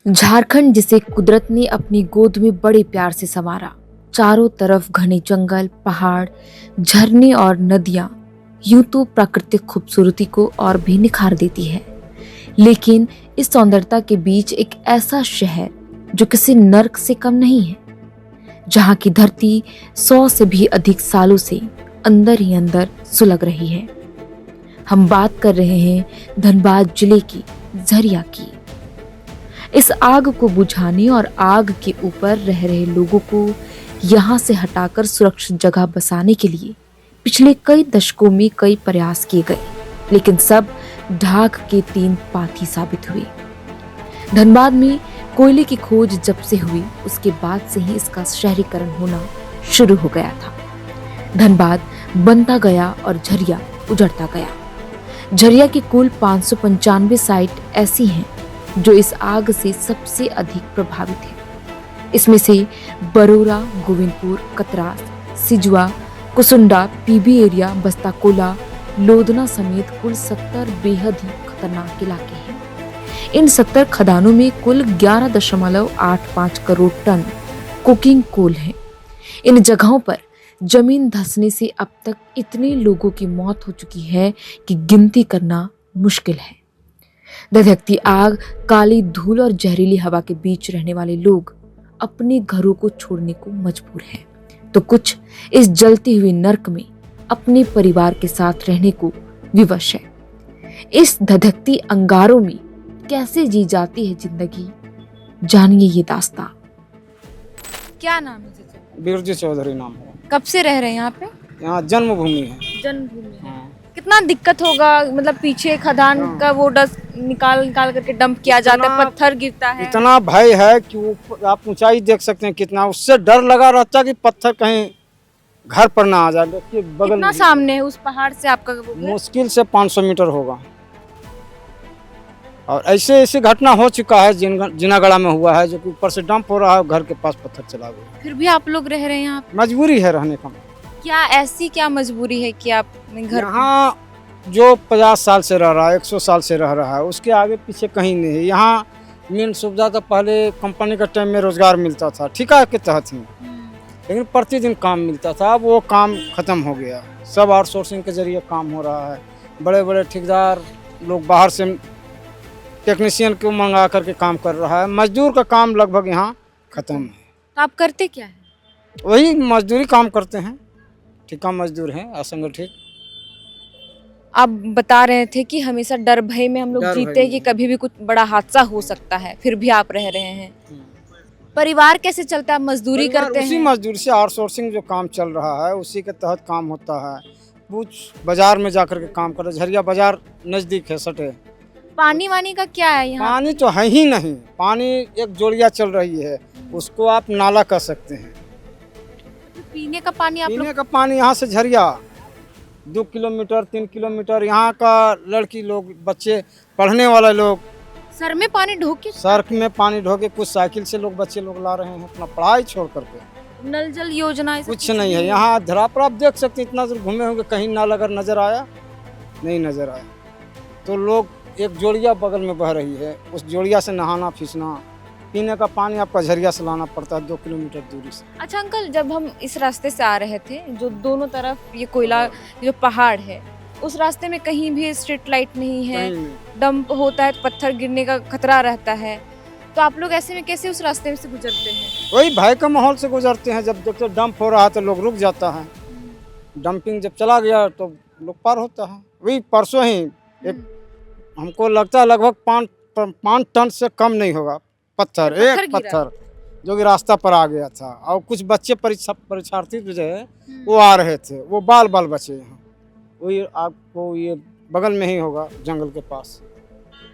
झारखंड जिसे कुदरत ने अपनी गोद में बड़े प्यार से संवारा। चारों तरफ घने जंगल, पहाड़, झरने और नदियां यूं तो प्राकृतिक खूबसूरती को और भी निखार देती है, लेकिन इस सौंदर्यता के बीच एक ऐसा शहर जो किसी नर्क से कम नहीं है, जहां की धरती 100 से भी अधिक सालों से अंदर ही अंदर सुलग रही है। हम बात कर रहे हैं धनबाद जिले की झरिया की। इस आग को बुझाने और आग के ऊपर रह रहे लोगों को यहाँ से हटाकर सुरक्षित जगह बसाने के लिए पिछले कई दशकों में कई प्रयास किए गए, लेकिन सब ढाक के तीन पाथी साबित हुए। धनबाद में कोयले की खोज जब से हुई, उसके बाद से ही इसका शहरीकरण होना शुरू हो गया था। धनबाद बनता गया और झरिया उजड़ता गया। झरिया की कुल 595 साइट ऐसी हैं जो इस आग से सबसे अधिक प्रभावित है। इसमें से बरोरा, गोविंदपुर, कतरास, सिजुआ, कुसुंडा, पीबी एरिया, बस्ताकोला, लोधना समेत कुल 70 बेहद ही खतरनाक इलाके हैं। इन 70 खदानों में कुल 11.85 करोड़ टन कोकिंग कोल है। इन जगहों पर जमीन धंसने से अब तक इतने लोगों की मौत हो चुकी है कि गिनती करना मुश्किल है। धधकती आग, काली धूल और जहरीली हवा के बीच रहने वाले लोग अपने घरों को छोड़ने को मजबूर हैं, तो कुछ इस जलती हुई नर्क में अपने परिवार के साथ रहने को विवश है। इस धधकती अंगारों में कैसे जी जाती है जिंदगी, जानिए ये दास्तां। क्या नाम है चाचा? बिरजू चौधरी नाम है। कब से रह रहे हैं यहाँ पे? यहाँ जन्मभूमि है। जन्मभूमि है। हाँ। कितना दिक्कत होगा, मतलब पीछे खदान का वो डस्ट निकाल करके डंप किया जाता है, पत्थर गिरता है। इतना भय है कि आप ऊंचाई देख सकते हैं कितना, उससे डर लगा रहता है कि पत्थर कहीं घर पर ना आ जाए। देखिए बगल कितना में सामने है उस पहाड़ से आपका वो घर? मुश्किल से 500 मीटर होगा। और ऐसे ऐसे घटना हो चुका है, जिनागढ़ा में हुआ है, जो कि ऊपर से डंप हो रहा है, घर के पास पत्थर चला गया। फिर भी आप लोग रह रहे हैं यहाँ पे? मजबूरी है रहने का। क्या ऐसी क्या मजबूरी है कि आप घर यहाँ जो 50 साल से रह रहा है, 100 साल से रह रहा है, उसके आगे पीछे कहीं नहीं है। यहाँ मेन सुविधा तो पहले कंपनी के टाइम में रोजगार मिलता था, ठेका के तहत ही, लेकिन प्रतिदिन काम मिलता था। अब वो काम खत्म हो गया, सब आउटसोर्सिंग के जरिए काम हो रहा है। बड़े बड़े ठेकेदार लोग बाहर से टेक्नीशियन को मंगा करके काम कर रहा है। मजदूर का काम लगभग यहाँ खत्म है। तो आप करते क्या है? वही मजदूरी काम करते हैं, ठेका मजदूर हैं, असंगठित। आप बता रहे थे कि हमेशा डर भय में हम लोग जीते हैं कि कभी भी कुछ बड़ा हादसा हो सकता है, फिर भी आप रह रहे हैं। परिवार कैसे चलता है? मजदूरी करते हैं? उसी मजदूरी से आउटसोर्सिंग जो काम चल रहा है उसी के तहत काम होता है। कुछ बाजार में जाकर के काम कर, झरिया बाजार नजदीक है, सटे। पानी वानी का क्या है यहाँ? पानी तो है ही नहीं। पानी एक जोड़िया चल रही है, उसको आप नाला कह सकते हैं। पीने का पानी आप पीने का पानी यहाँ से झरिया 2 किलोमीटर 3 किलोमीटर, यहाँ का लड़की लोग, बच्चे, पढ़ने वाले लोग सर में पानी ढो के, सड़क में पानी ढो के, कुछ साइकिल से लोग, बच्चे लोग ला रहे हैं अपना पढ़ाई छोड़ करके। नल जल योजना ऐसा कुछ नहीं है यहाँ। धरा पर आप देख सकते हैं, इतना दूर घूमे होंगे, कहीं नाल अगर नजर आया, नहीं नजर आया। तो लोग, एक जोड़िया बगल में बह रही है, उस जोड़िया से नहाना फिसना, पीने का पानी आपका झरिया से लाना पड़ता है 2 किलोमीटर दूरी से। अच्छा अंकल, जब हम इस रास्ते से आ रहे थे, जो दोनों तरफ ये कोयला जो पहाड़ है, उस रास्ते में कहीं भी स्ट्रीट लाइट नहीं है, डंप होता है, पत्थर गिरने का खतरा रहता है, तो आप लोग ऐसे में कैसे उस रास्ते में से गुजरते हैं? वही भय का माहौल से गुजरते हैं। जब देखते डंप हो रहा है तो लोग रुक जाता है, डंपिंग जब चला गया तो लोग पार होता है। वही परसों ही एक, हमको लगता है लगभग 5 टन से कम नहीं होगा पत्थर, एक पत्थर जो कि रास्ता पर आ गया था। और कुछ बच्चे परीक्षार्थी जो है वो आ रहे थे, वो बाल बचे यहाँ। वही आपको ये बगल में ही होगा, जंगल के पास।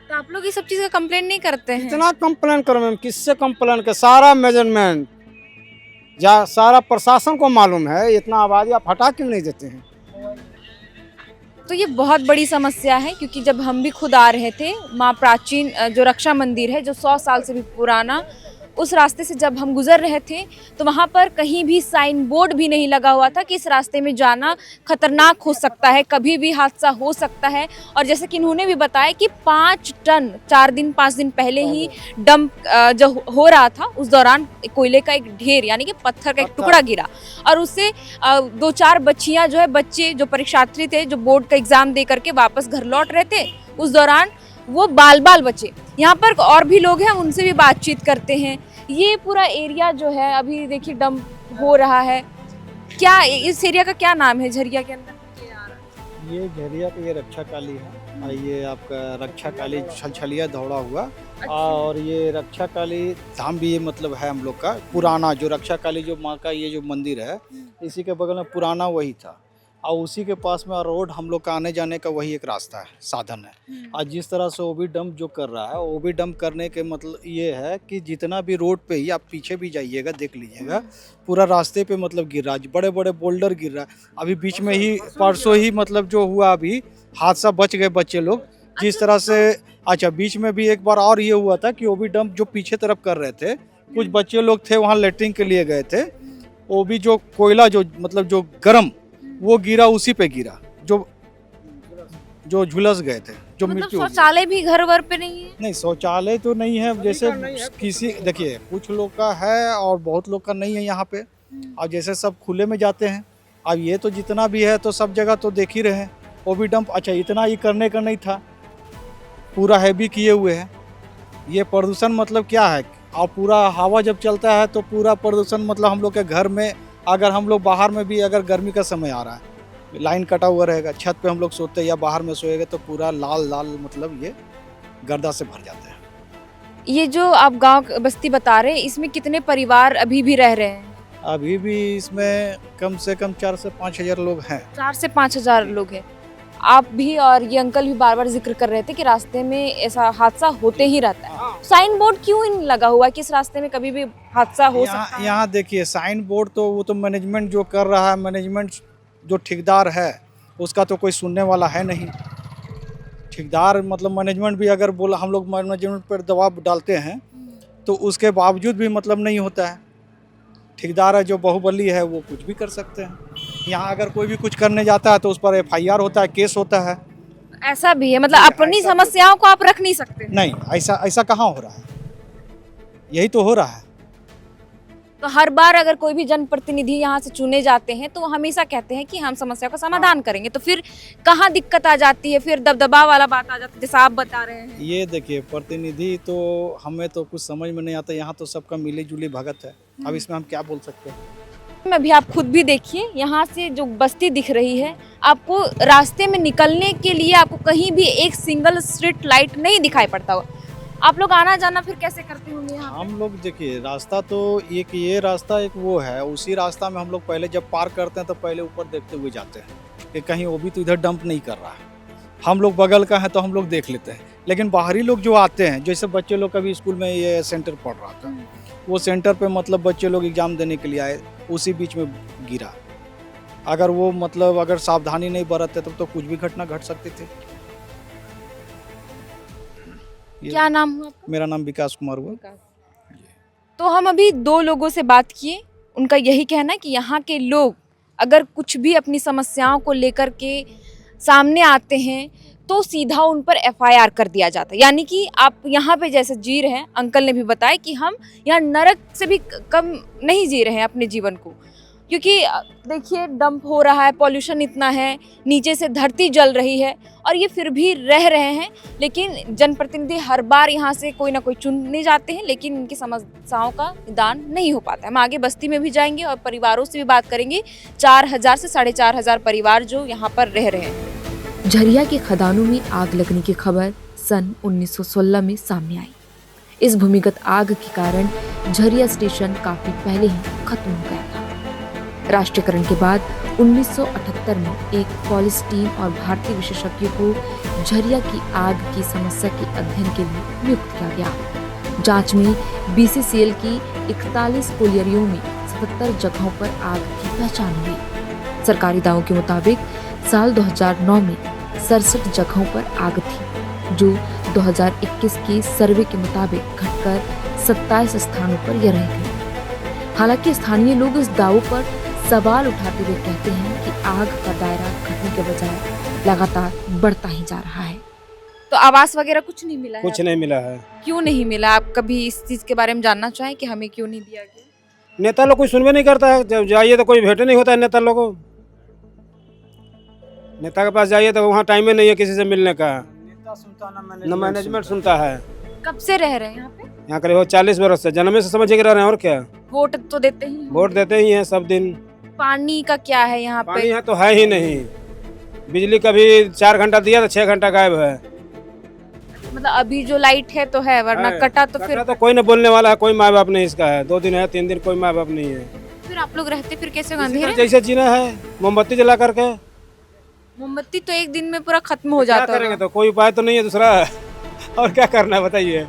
तो आप लोग ये सब चीज़ का कंप्लेन नहीं करते हैं? इतना कंप्लेन करो मैम, किससे कंप्लेन कर? सारा मेजरमेंट या सारा प्रशासन को मालूम है, इतना आबादी आप हटा क्यों नहीं देते हैं? तो ये बहुत बड़ी समस्या है, क्योंकि जब हम भी खुद आ रहे थे, माँ प्राचीन जो रक्षा मंदिर है, जो 100 साल से भी पुराना, उस रास्ते से जब हम गुजर रहे थे तो वहाँ पर कहीं भी साइन बोर्ड भी नहीं लगा हुआ था कि इस रास्ते में जाना खतरनाक हो सकता है, कभी भी हादसा हो सकता है। और जैसे कि इन्होंने भी बताया कि 5 टन 5 दिन पहले ही डंप जो हो रहा था, उस दौरान कोयले का एक ढेर यानी कि पत्थर का एक टुकड़ा गिरा और उससे 2-4 बच्चियां जो है, बच्चे जो परीक्षार्थी थे जो बोर्ड का एग्जाम दे करके वापस घर लौट रहे थे, उस दौरान वो बाल बचे। यहाँ पर और भी लोग हैं, उनसे भी बातचीत करते हैं। ये पूरा एरिया जो है अभी देखिए डंप हो रहा है। क्या इस एरिया का क्या नाम है झरिया के अंदर? ये झरिया पे ये रक्षा काली है और ये आपका रक्षा काली छलछलिया दौड़ा हुआ। और ये रक्षा काली धाम भी ये मतलब है हम लोग का पुराना, जो रक्षा काली जो माँ का ये जो मंदिर है इसी के बगल में पुराना वही था और उसी के पास में रोड हम लोग का आने जाने का वही एक रास्ता है, साधन है। और जिस तरह से ओबी डंप जो कर रहा है, ओबी डंप करने के मतलब ये है कि जितना भी रोड पे ही आप पीछे भी जाइएगा देख लीजिएगा, पूरा रास्ते पे मतलब गिर रहा है, बड़े बड़े बोल्डर गिर रहा है। अभी बीच में ही परसों ही मतलब जो हुआ अभी हादसा, बच गए बच्चे लोग जिस तरह से। अच्छा, बीच में भी एक बार और ये हुआ था कि ओबी डंप जो पीछे तरफ कर रहे थे, कुछ बच्चे लोग थे वहाँ लेटरिन के लिए गए थे, ओबी जो कोयला जो मतलब जो गर्म वो गिरा, उसी पे गिरा जो झुलस गए थे, जो मतलब मृत्यु हो गई। शौचालय भी घर वर पे नहीं है? नहीं, शौचालय तो नहीं है, जैसे किसी देखिए कुछ लोग का है और बहुत लोग का नहीं है यहाँ पे। और जैसे सब खुले में जाते हैं, अब ये तो जितना भी है तो सब जगह तो देख ही रहे हैं ओबी डंप। अच्छा, इतना ही करने का नहीं था, पूरा हैवी किए हुए है। ये प्रदूषण मतलब क्या है, और पूरा हवा जब चलता है तो पूरा प्रदूषण मतलब हम लोग के घर में, अगर हम लोग बाहर में भी अगर गर्मी का समय आ रहा है, लाइन कटा हुआ रहेगा, छत पे हम लोग सोते हैं या बाहर में सोएगा तो पूरा लाल लाल मतलब ये गर्दा से भर जाता है। ये जो आप गांव बस्ती बता रहे हैं, इसमें कितने परिवार अभी भी रह रहे हैं? अभी भी इसमें कम से कम 4 से 5 हज़ार लोग हैं। 4 से 5 हजार लोग हैं। आप भी और ये अंकल भी बार बार जिक्र कर रहे थे कि रास्ते में ऐसा हादसा होते ही रहता है। साइन बोर्ड क्यों इन लगा हुआ है कि इस रास्ते में कभी भी हादसा हो सकता है? यहाँ देखिए साइन बोर्ड तो वो तो मैनेजमेंट जो कर रहा है, मैनेजमेंट जो ठेकेदार है उसका तो कोई सुनने वाला है नहीं। ठेकेदार मतलब मैनेजमेंट भी अगर बोला, हम लोग मैनेजमेंट पर दबाव डालते हैं तो उसके बावजूद भी मतलब नहीं होता है। ठेकेदार है जो बाहुबली है, वो कुछ भी कर सकते हैं। यहाँ अगर कोई भी कुछ करने जाता है तो उस पर FIR होता है, केस होता है। ऐसा भी है, मतलब अपनी समस्याओं को आप रख नहीं सकते? नहीं, ऐसा कहाँ हो रहा है, यही तो हो रहा है। तो हर बार अगर कोई भी जनप्रतिनिधि यहाँ से चुने जाते हैं तो वो हमेशा कहते हैं कि हम समस्या का समाधान करेंगे, तो फिर कहाँ दिक्कत आ जाती है, फिर दबदबा वाला बात आ जाती है जैसा आप बता रहे हैं। ये देखिए प्रतिनिधि तो हमें तो कुछ समझ में नहीं आता, यहाँ तो सबका मिली जुली भगत है। अब इसमें हम क्या बोल सकते हैं। अभी आप खुद भी देखिए, यहाँ से जो बस्ती दिख रही है, आपको रास्ते में निकलने के लिए आपको कहीं भी एक सिंगल स्ट्रीट लाइट नहीं दिखाई पड़ता हो। आप लोग आना जाना फिर कैसे करते होंगे यहाँ? हम लोग देखिए रास्ता तो एक ये रास्ता एक वो है, उसी रास्ता में हम लोग पहले जब पार करते हैं तो पहले ऊपर देखते हुए जाते हैं कि कहीं वो भी तो इधर डंप नहीं कर रहा है। हम लोग बगल का है तो हम लोग देख लेते हैं, लेकिन बाहरी लोग जो आते हैं, जैसे बच्चे लोग कभी स्कूल में ये सेंटर पढ़ रहा था, वो सेंटर पे मतलब बच्चे लोग एग्जाम देने के लिए आए, उसी बीच में गिरा। अगर वो मतलब अगर सावधानी नहीं बरतते तब तो कुछ भी घटना घट सकती थी। क्या नाम हुआ आपका? मेरा नाम विकास कुमार हुआ। तो हम अभी 2 लोगों से बात किए, उनका यही कहना है कि यहाँ के लोग अगर कुछ भी अपनी समस्याओं को लेकर के सामने आते हैं तो सीधा उन पर FIR कर दिया जाता है। यानी कि आप यहाँ पे जैसे जी रहे हैं, अंकल ने भी बताया कि हम यहाँ नरक से भी कम नहीं जी रहे हैं अपने जीवन को, क्योंकि देखिए डंप हो रहा है, पॉल्यूशन इतना है, नीचे से धरती जल रही है और ये फिर भी रह रहे हैं। लेकिन जनप्रतिनिधि हर बार यहाँ से कोई ना कोई चुनने जाते हैं, लेकिन इनकी समस्याओं का निदान नहीं हो पाता है। हम आगे बस्ती में भी जाएंगे और परिवारों से भी बात करेंगे। 4000 से 4500 परिवार जो यहाँ पर रह रहे हैं। झरिया के खदानों में आग लगने की खबर सन 1916 में सामने आई। इस भूमिगत आग के कारण झरिया स्टेशन काफी पहले ही खत्म हो गया था। राष्ट्रीयकरण के बाद 1978 में एक पुलिस टीम और भारतीय विशेषज्ञों को झरिया की आग की समस्या के अध्ययन के लिए नियुक्त किया गया। जांच में BCCL की 41 कोलियरियों में 77 जगहों पर आग की पहचान हुई। सरकारी दावों के मुताबिक साल 2009 में 67 जगहों पर आग थी, जो 2021 के सर्वे के मुताबिक घटकर 27 स्थानों पर यह रह गई। हालांकि स्थानीय लोग इस दावों पर सवाल उठाते हुए कहते हैं कि आग का दायरा घटने के बजाय लगातार बढ़ता ही जा रहा है। तो आवास वगैरह कुछ नहीं मिला है कुछ नहीं मिला है। क्यों नहीं मिला? आप कभी इस चीज के बारे में जानना चाहें कि हमें क्यों नहीं दिया गया? नेता लोग कोई सुनवे नहीं करता है। जब जाइए तो कोई भेंट नहीं होता है नेता लोग को। नेता के पास जाइए तो वहाँ टाइम ही नहीं है किसी से मिलने का। नेता सुनता न मैनेजमेंट सुनता है। कब से रह रहे हैं यहाँ पे? यहाँ करीब 40 वर्ष से जन्म से समझ के रह रहे हैं। और क्या, वोट तो देते ही होंगे। वोट देते ही हैं सब दिन। पानी का क्या है यहाँ पानी पे? यहाँ तो है ही नहीं। बिजली कभी 4 घंटा दिया तो 6 घंटा गायब है। मतलब अभी जो लाइट है तो है, वरना है। कटा तो फिर कटरा तो कोई न बोलने वाला है, कोई माँ बाप नहीं इसका है। 2 दिन है 3 दिन कोई माँ बाप नहीं है। फिर आप लोग रहते फिर कैसे? इसी अंधेरे तरह जैसे जीना है, मोमबत्ती जला करके। मोमबत्ती तो एक दिन में पूरा खत्म हो क्या जाता करेंगे होगा। तो कोई उपाय तो नहीं है दूसरा। और क्या करना है बताइए।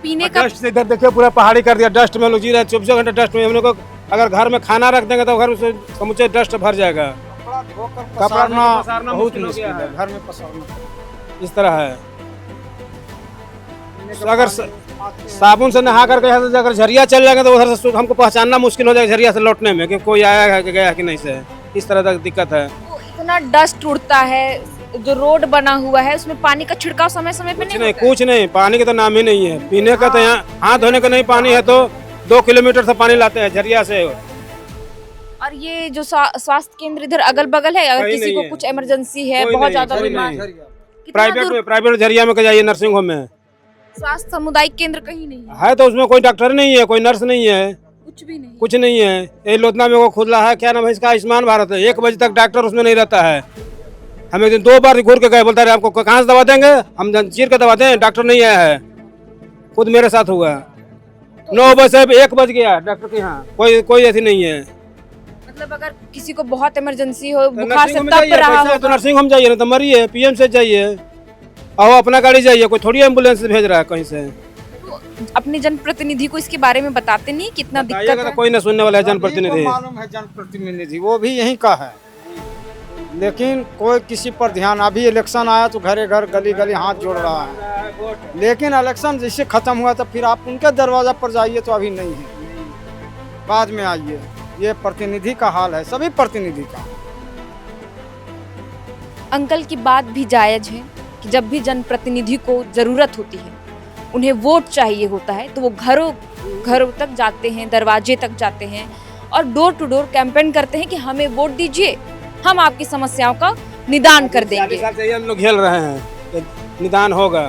पीने का डस्ट से इधर देखिए पूरा पहाड़ी कर दिया। डस्ट में लोग जी रहे हैं 24 घंटे डस्ट में। हम लोग को अगर घर में खाना रख देंगे तो घर से समुचे डस्ट भर जाएगा। कपड़ा पसारना बहुत मुश्किल हो मुश्किल गया है। है, घर में पसारना। इस तरह है। अगर साबुन से नहा करके यहाँ से अगर झरिया चल जाएंगे तो उधर से हमको पहचानना मुश्किल हो जाएगा झरिया से लौटने में कि कोई आया है कि गया है कि नहीं से। इस तरह तक दिक्कत है। तो इतना डस्ट उड़ता है, जो रोड बना हुआ है उसमें पानी का छिड़काव समय समय पे कुछ नहीं नहीं, होता है? कुछ नहीं। पानी का तो नाम ही नहीं है। पीने का तो यहाँ हाथ धोने का नहीं पानी है तो 2 किलोमीटर से पानी लाते हैं झरिया से। और ये जो स्वास्थ्य केंद्र इधर अगल बगल है, अगर कहीं किसी नहीं को है। कुछ इमरजेंसी है, कोई बहुत नहीं, ज्यादा कोई बीमार, नहीं। कितना दूर? प्राइवेट झरिया में जाइए, नर्सिंग होम में स्वास्थ्य सामुदायिक केंद्र कहीं नहीं है, है तो उसमें कोई डॉक्टर नहीं है, कोई नर्स नहीं है, कुछ भी नहीं। कुछ नहीं है। ये लोधना में वो खुला है, क्या नाम है इसका, आयुष्मान भारत है। 1 बजे तक डॉक्टर उसमें नहीं रहता है। हम एक दिन 2 बार घूर के गए, बोलता है आपको कहाँ से दवा देंगे, हम चीर के दवा दें, डॉक्टर नहीं आया है। खुद मेरे साथ हुआ। 9 बजे से 1 बज गया डॉक्टर के यहाँ, कोई ऐसी नहीं है। मतलब अगर किसी को बहुत इमरजेंसी हो, तो बुखार से नर्सिंग होम तप जाइए, रहा पैसा है तो हो, नर्सिंग होम जाइए, ना तो मरिए, पीएम से जाइए और अपना गाड़ी जाइए। कोई थोड़ी एम्बुलेंस भेज रहा है कहीं से। तो अपने जनप्रतिनिधि को इसके बारे में बताते नहीं कितना दिक्कत बताइएगा तो है? कोई न सुनने वाला है सभी जनप्रतिनिधि। को मालूम है जनप्रतिनिधि, वो भी यहीं का है, लेकिन कोई किसी पर ध्यान। अभी इलेक्शन आया तो घरे घर गली गली हाथ जोड़ रहा है, लेकिन इलेक्शन जैसे खत्म हुआ तो फिर आप उनके दरवाजा पर जाइए तो अभी नहीं है, बाद में आइए। ये प्रतिनिधि का हाल है, सभी प्रतिनिधि का। अंकल की बात भी जायज है कि जब भी जनप्रतिनिधि को जरूरत होती है, उन्हें वोट चाहिए होता है, तो वो घरों तक जाते हैं, दरवाजे तक जाते हैं और डोर टू डोर कैंपेन करते हैं कि हमें वोट दीजिए, हम आपकी समस्याओं का निदान कर देंगे। 40 साल से हम लोग खेल रहे हैं कि निदान होगा।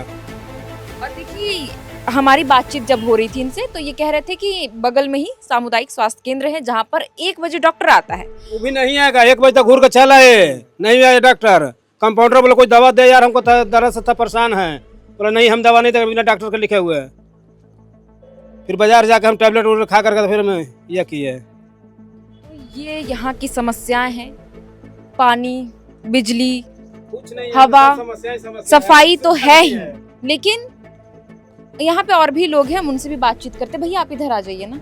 और देखिए, हमारी बातचीत जब हो रही थी इनसे तो ये कह रहे थे कि बगल में ही सामुदायिक स्वास्थ्य केंद्र है जहाँ पर 1 बजे डॉक्टर आता है। वो भी नहीं आएगा, 1 बजे तक घूर के चला है, नहीं आया डॉक्टर। कंपाउंडर बोले कोई दवा दे यार, हमको दर्द से परेशान है। बोला नहीं, हम दवा नहीं देंगे बिना डॉक्टर के लिखे हुए। फिर बाजार जाकर हम टैबलेट वैबलेट खा करके फिर हमें यह किए। तो ये यहाँ की समस्याएं हैं, पानी, बिजली, कुछ नहीं, हवा, समस्या सफाई तो है ही, लेकिन यहाँ पे और भी लोग हैं, हम उनसे भी बातचीत करते हैं। भैया आप इधर आ जाइए ना,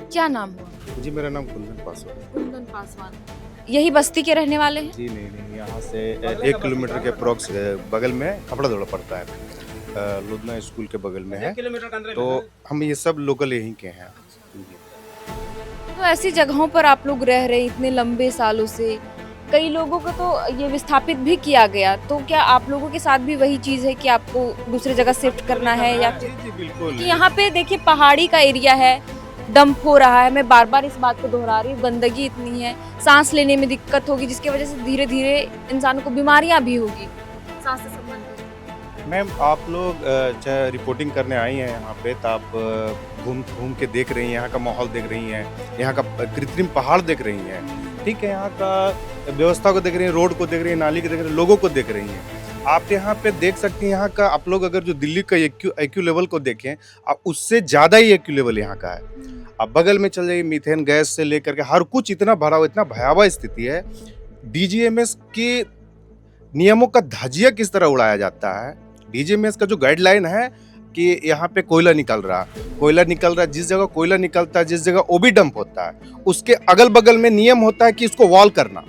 क्या नाम हुआ? जी मेरा नाम कुंदन पासवान है। कुंदन पासवान। यही बस्ती के रहने वाले हैं? जी नहीं, यहाँ से 1 किलोमीटर के अप्रोक्स बगल में कपड़ा दौड़ा पड़ता है, लुधना स्कूल के बगल में है। तो हम ये सब लोकल यहीं के हैं। तो ऐसी जगहों पर आप लोग रह रहे हैं इतने लंबे सालों से, कई लोगों को तो ये विस्थापित भी किया गया, तो क्या आप लोगों के साथ भी वही चीज़ है कि आपको दूसरी जगह शिफ्ट करना है या जी जी बिल्कुल। कि यहाँ पे देखिए पहाड़ी का एरिया है, डंप हो रहा है, मैं बार बार इस बात को दोहरा रही हूँ, गंदगी इतनी है, सांस लेने में दिक्कत होगी, जिसकी वजह से धीरे धीरे इंसानों को बीमारियां भी होगी सांस से संबंधित। मैम आप लोग चाहे रिपोर्टिंग करने आई हैं यहाँ पे, तो आप घूम के देख रही हैं, यहाँ का माहौल देख रही हैं, यहाँ का कृत्रिम पहाड़ देख रही हैं, ठीक है, यहाँ का व्यवस्था को देख रही हैं, रोड को देख रही हैं, नाली को देख रही हैं, लोगों को देख रही हैं। आप यहाँ पे देख सकते हैं यहाँ का, आप लोग अगर जो दिल्ली का IQ लेवल को देखें, आप उससे ज़्यादा ही IQ लेवल यहाँ का है। आप बगल में चल जाइए, मीथेन गैस से लेकर के हर कुछ इतना भरा हुआ, इतना भयावह स्थिति है। DGMS के नियमों का धजिया किस तरह उड़ाया जाता है। DGMS का जो गाइडलाइन है कि यहाँ पे कोयला निकल रहा, जिस जगह कोयला निकलता है, जिस जगह ओबी डंप होता है, उसके अगल बगल में नियम होता है कि इसको वॉल करना।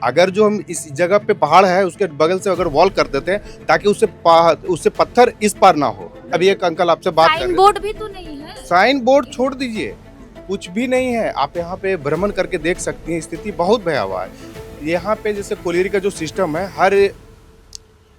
अगर जो हम इस जगह पे पहाड़ है उसके बगल से अगर वॉल कर देते हैं ताकि उससे पत्थर इस पार ना हो, अभी एक अंकल आपसे बात कर साइन रहे बोर्ड भी तो नहीं है। थे। साइन बोर्ड छोड़ दीजिए, कुछ भी नहीं है। आप यहाँ पे भ्रमण करके देख सकती हैं, स्थिति बहुत भयावह है। यहाँ पे जैसे कोलियरी का जो सिस्टम है, हर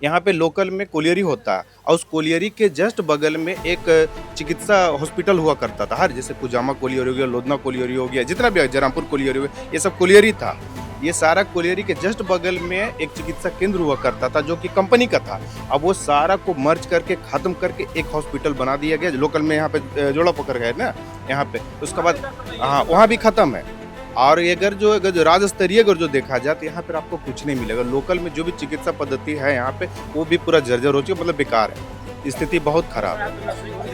यहाँ पे लोकल में कोलियरी होता है और उस कोलियरी के जस्ट बगल में एक चिकित्सा हॉस्पिटल हुआ करता था। हर जैसे कुजामा कोलियरी हो गया, लोधना कोलियरी हो गया, जितना भी है, जरामपुर कोलियरी हो गया, ये सब कोलियरी था। ये सारा कोलियरी के जस्ट बगल में एक चिकित्सा केंद्र हुआ करता था जो कि कंपनी का था। अब वो सारा को मर्ज करके खत्म करके एक हॉस्पिटल बना दिया गया लोकल में। यहाँ पे जोड़ा पकड़ गए ना यहाँ पे, उसके बाद हाँ वहाँ भी खत्म है। और अगर जो राज्य स्तरीय अगर जो देखा जाए तो यहाँ पर आपको कुछ नहीं मिलेगा। लोकल में जो भी चिकित्सा पद्धति है यहाँ पे वो भी पूरा जर्जर हो चुकी, मतलब बेकार है, स्थिति बहुत खराब है।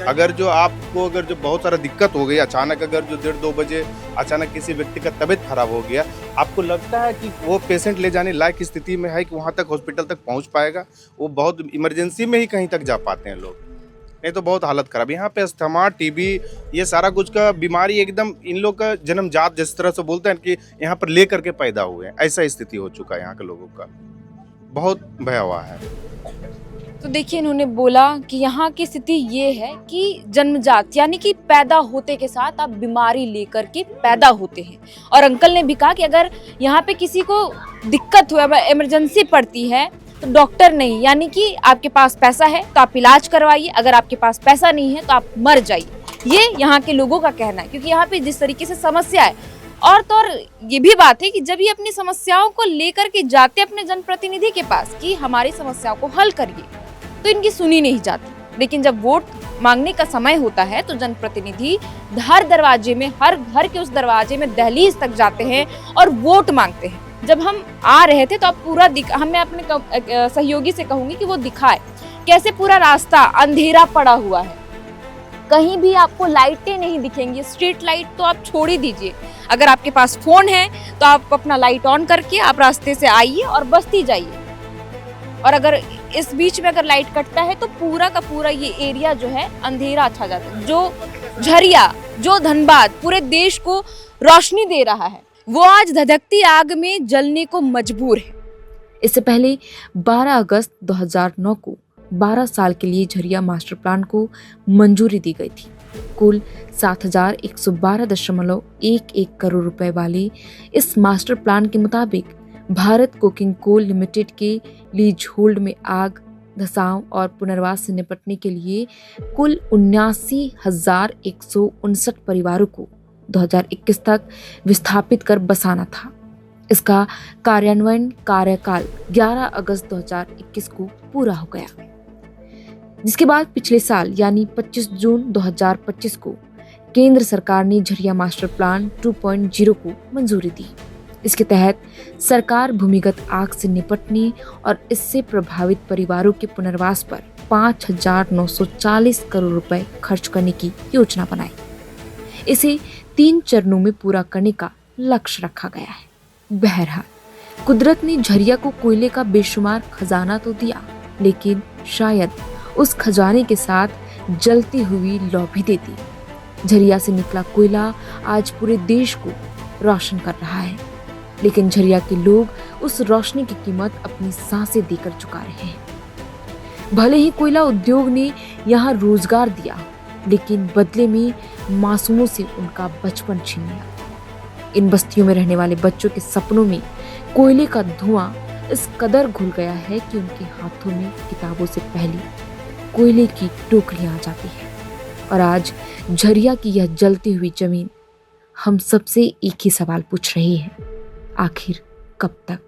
अगर जो आपको अगर जो बहुत सारा दिक्कत हो गई अचानक, अगर जो 1:30-2 बजे अचानक किसी व्यक्ति का तबीयत खराब हो गया, आपको लगता है कि वो पेशेंट ले जाने लायक स्थिति में है कि वहाँ तक हॉस्पिटल तक पहुँच पाएगा? वो बहुत इमरजेंसी में ही कहीं तक जा पाते हैं लोग, नहीं तो बहुत हालत खराब। यहाँ पे अस्थमा, टीबी, ये सारा कुछ का बीमारी एकदम इन लोग का जन्मजात, जिस तरह से बोलते हैं कि यहाँ पर ले करके पैदा हुए हैं, ऐसा स्थिति हो चुका है यहाँ के लोगों का, बहुत भयावह है। तो देखिए इन्होंने बोला कि यहाँ की स्थिति ये है कि जन्मजात यानी कि पैदा होते के साथ आप बीमारी लेकर के पैदा होते हैं। और अंकल ने भी कहा कि अगर यहाँ पे किसी को दिक्कत हुआ, इमरजेंसी पड़ती है, तो डॉक्टर नहीं, यानी कि आपके पास पैसा है तो आप इलाज करवाइए, अगर आपके पास पैसा नहीं है तो आप मर जाइए। ये यहाँ के लोगों का कहना है, क्योंकि यहाँ पे जिस तरीके से समस्या है, और तो और ये भी बात है कि जब ये अपनी समस्याओं को लेकर के जाते अपने जनप्रतिनिधि के पास कि हमारी समस्याओं को हल करिए, तो इनकी सुनी नहीं जाती। लेकिन जब वोट मांगने का समय होता है तो जनप्रतिनिधि हर दरवाजे में, हर घर के उस दरवाजे में, दहलीज तक जाते हैं और वोट मांगते हैं। जब हम आ रहे थे तो अब पूरा मैं अपने सहयोगी से कहूंगी कि वो दिखाए कैसे पूरा रास्ता अंधेरा पड़ा हुआ है, कहीं भी आपको लाइटें नहीं दिखेंगी। स्ट्रीट लाइट तो आप छोड़ ही दीजिए, अगर आपके पास फोन है तो आप अपना लाइट ऑन करके आप रास्ते से आइए और बसती जाइए। और अगर इस बीच में अगर लाइट कटता है तो पूरा का पूरा ये एरिया जो है अंधेरा छा जाता है। जो झरिया, जो धनबाद पूरे देश को रोशनी दे रहा है, वो आज धधकती आग में जलने को मजबूर है। इससे पहले 12 अगस्त 2009 को 12 साल के लिए झरिया मास्टर प्लान को मंजूरी दी गई थी। कुल 7,112.11 करोड़ रुपए वाले इस मास्टर प्लान के मुताबिक भारत कोकिंग कोल लिमिटेड के लीज होल्ड में आग, धसाव और पुनर्वास से निपटने के लिए कुल 79,159 परिवारों को 2021 तक विस्थापित कर बसाना था। इसका कार्यान्वयन कार्यकाल 11 अगस्त 2021 को पूरा हो गया, जिसके बाद पिछले साल यानी 25 जून 2025 को केंद्र सरकार ने झरिया मास्टर प्लान 2.0 को मंजूरी दी। इसके तहत सरकार भूमिगत आग से निपटने और इससे प्रभावित परिवारों के पुनर्वास पर 5,940 करोड़ रुपए खर्च करने की योजना बनाई। इसे 3 चरणों में पूरा करने का लक्ष्य रखा गया है। बहरहाल कुदरत ने झरिया को कोयले का बेशुमार खजाना तो दिया, लेकिन शायद उस खजाने के साथ जलती हुई लौ भी देती। झरिया से निकला कोयला आज पूरे देश को रोशन कर रहा है, लेकिन झरिया के लोग उस रोशनी की कीमत अपनी सांसें देकर चुका रहे हैं। भले ही कोयला उद्योग ने यहाँ रोजगार दिया, लेकिन बदले में मासूमों से उनका बचपन छीन लिया। इन बस्तियों में रहने वाले बच्चों के सपनों में कोयले का धुआं इस कदर घुल गया है कि उनके हाथों में किताबों से पहले कोयले की टोकरियां आ जाती है। और आज झरिया की यह जलती हुई जमीन हम सबसे एक ही सवाल पूछ रही है, आखिर कब तक?